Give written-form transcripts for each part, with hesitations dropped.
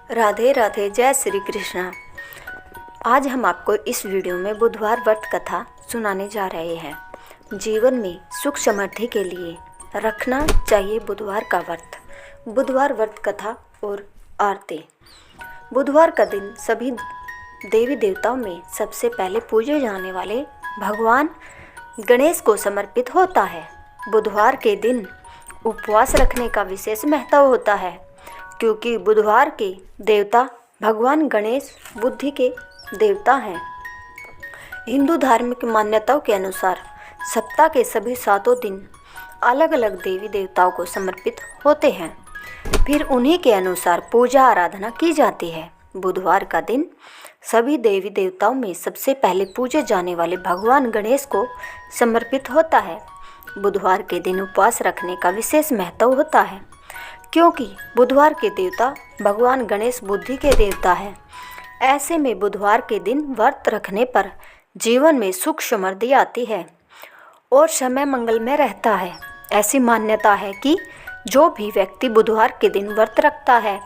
राधे राधे, जय श्री कृष्णा। आज हम आपको इस वीडियो में बुधवार व्रत कथा सुनाने जा रहे हैं। जीवन में सुख समृद्धि के लिए रखना चाहिए बुधवार का व्रत। बुधवार व्रत कथा और आरती। बुधवार का दिन सभी देवी देवताओं में सबसे पहले पूजे जाने वाले भगवान गणेश को समर्पित होता है। बुधवार के दिन उपवास रखने का विशेष महत्व होता है, क्योंकि बुधवार के देवता भगवान गणेश बुद्धि के देवता हैं। हिंदू धार्मिक मान्यताओं के अनुसार सप्ताह के सभी 7 दिन अलग अलग देवी देवताओं को समर्पित होते हैं, फिर उन्हीं के अनुसार पूजा आराधना की जाती है। बुधवार का दिन सभी देवी देवताओं में सबसे पहले पूजे जाने वाले भगवान गणेश को समर्पित होता है। बुधवार के दिन उपवास रखने का विशेष महत्व होता है, क्योंकि बुधवार के देवता भगवान गणेश बुद्धि के देवता हैं। ऐसे में बुधवार के दिन व्रत रखने पर जीवन में सुख समृद्धि आती है और समय मंगलमय रहता है। ऐसी मान्यता है कि जो भी व्यक्ति बुधवार के दिन व्रत रखता है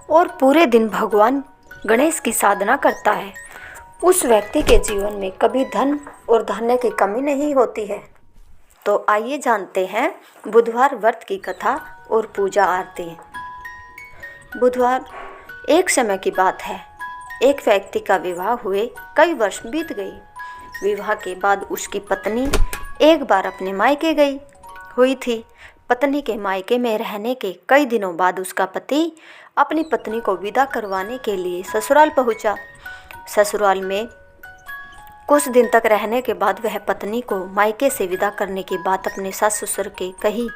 और पूरे दिन भगवान गणेश की साधना करता है, उस व्यक्ति के जीवन में कभी धन और धान्य की कमी नहीं होती है। तो आइए जानते हैं बुधवार व्रत की कथा और पूजा आरती। बुधवार एक समय की बात है। एक व्यक्ति का विवाह हुए कई वर्ष बीत गई। विवाह के बाद उसकी पत्नी एक बार अपने मायके गई हुई थी। पत्नी के मायके में रहने के कई दिनों बाद उसका पति अपनी पत्नी को विदा करवाने के लिए ससुराल पहुंचा। ससुराल में कुछ दिन तक रहने के बाद वह पत्नी को मायके से विदा करने की बात अपने सास ससुर के कही।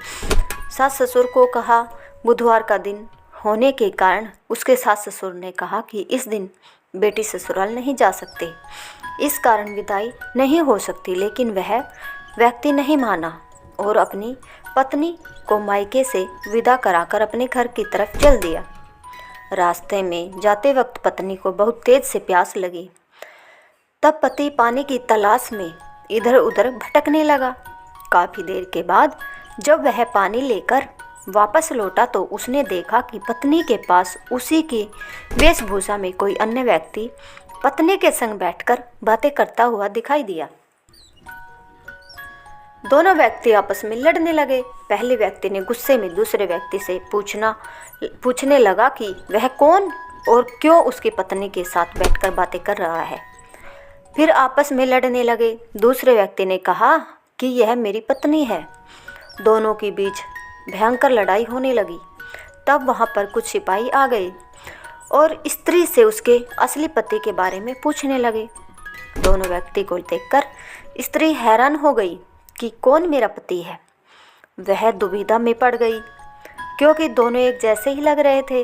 सास ससुर को कहा। बुधवार का दिन होने के कारण उसके सास ससुर ने कहा कि इस दिन बेटी ससुराल नहीं जा सकती, इस कारण विदाई नहीं हो सकती। लेकिन वह व्यक्ति नहीं माना और अपनी पत्नी को मायके से विदा कराकर अपने घर की तरफ चल दिया। रास्ते में जाते वक्त पत्नी को बहुत तेज से प्यास लगी। तब पति पानी की तलाश में इधर उधर भटकने लगा। काफ़ी देर के बाद जब वह पानी लेकर वापस लौटा तो उसने देखा कि पत्नी के पास उसी की वेशभूषा में कोई अन्य व्यक्ति पत्नी के संग बैठकर बातें करता हुआ दिखाई दिया। दोनों व्यक्ति आपस में लड़ने लगे। पहले व्यक्ति ने गुस्से में दूसरे व्यक्ति से पूछने लगा कि वह कौन और क्यों उसकी पत्नी के साथ बैठकर बातें कर रहा है। फिर आपस में लड़ने लगे। दूसरे व्यक्ति ने कहा कि यह मेरी पत्नी है। दोनों के बीच भयंकर लड़ाई होने लगी। तब वहाँ पर कुछ सिपाही आ गए और स्त्री से उसके असली पति के बारे में पूछने लगे। दोनों व्यक्ति को देखकर स्त्री हैरान हो गई कि कौन मेरा पति है। वह दुविधा में पड़ गई, क्योंकि दोनों एक जैसे ही लग रहे थे।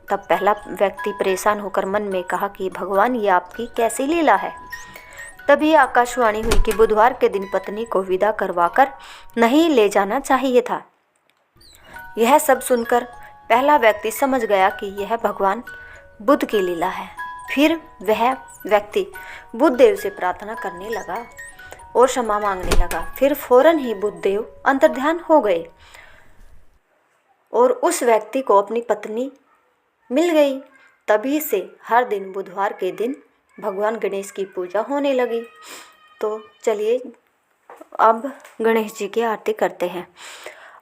तब पहला व्यक्ति परेशान होकर मन में कहा कि भगवान, ये आपकी कैसी लीला है। तभी आकाशवाणी हुई कि बुधवार के दिन पत्नी को विदा करवाकर नहीं ले जाना चाहिए था। यह सब सुनकर पहला व्यक्ति समझ गया कि यह भगवान बुद्ध की लीला है। फिर वह व्यक्ति बुद्ध देव से प्रार्थना करने लगा और क्षमा मांगने लगा। फिर फौरन ही बुद्ध देव अंतर्ध्यान हो गए और उस व्यक्ति को अपनी पत्नी मिल गई। तभी से हर दिन बुधवार के दिन भगवान गणेश की पूजा होने लगी। तो चलिए अब गणेश जी की आरती करते हैं।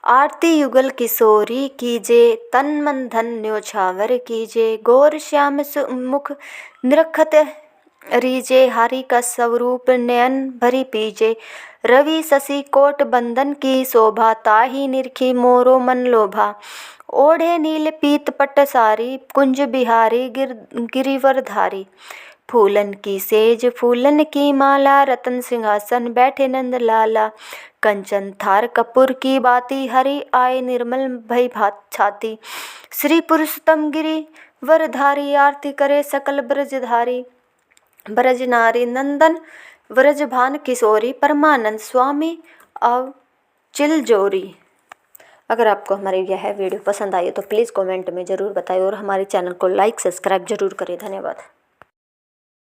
आरती युगल किशोरी कीजे, तन मन धन न्योछावर कीजे, गौर श्याम मुख निरखत रीजे, हरि का स्वरूप नयन भरी पीजे, रवि शशि कोट बंदन की शोभा, ताही निरखी मोरो मन लोभा, ओढ़े नील पीत पट सारी, कुंज बिहारी गिरिवरधारी, फूलन की सेज फूलन की माला, रतन सिंहासन बैठे नंद लाला, कंचन थार कपूर की बाती, हरि आए निर्मल भई भात छाती, श्री पुरुषोत्तम गिरि वरधारी, आरती करे सकल ब्रजधारी, ब्रज नारी नंदन व्रजभान किशोरी, परमानंद स्वामी अव चिलजोरी। अगर आपको हमारी यह वीडियो पसंद आई तो प्लीज़ कमेंट में ज़रूर बताएं और हमारे चैनल को लाइक सब्सक्राइब जरूर करें। धन्यवाद।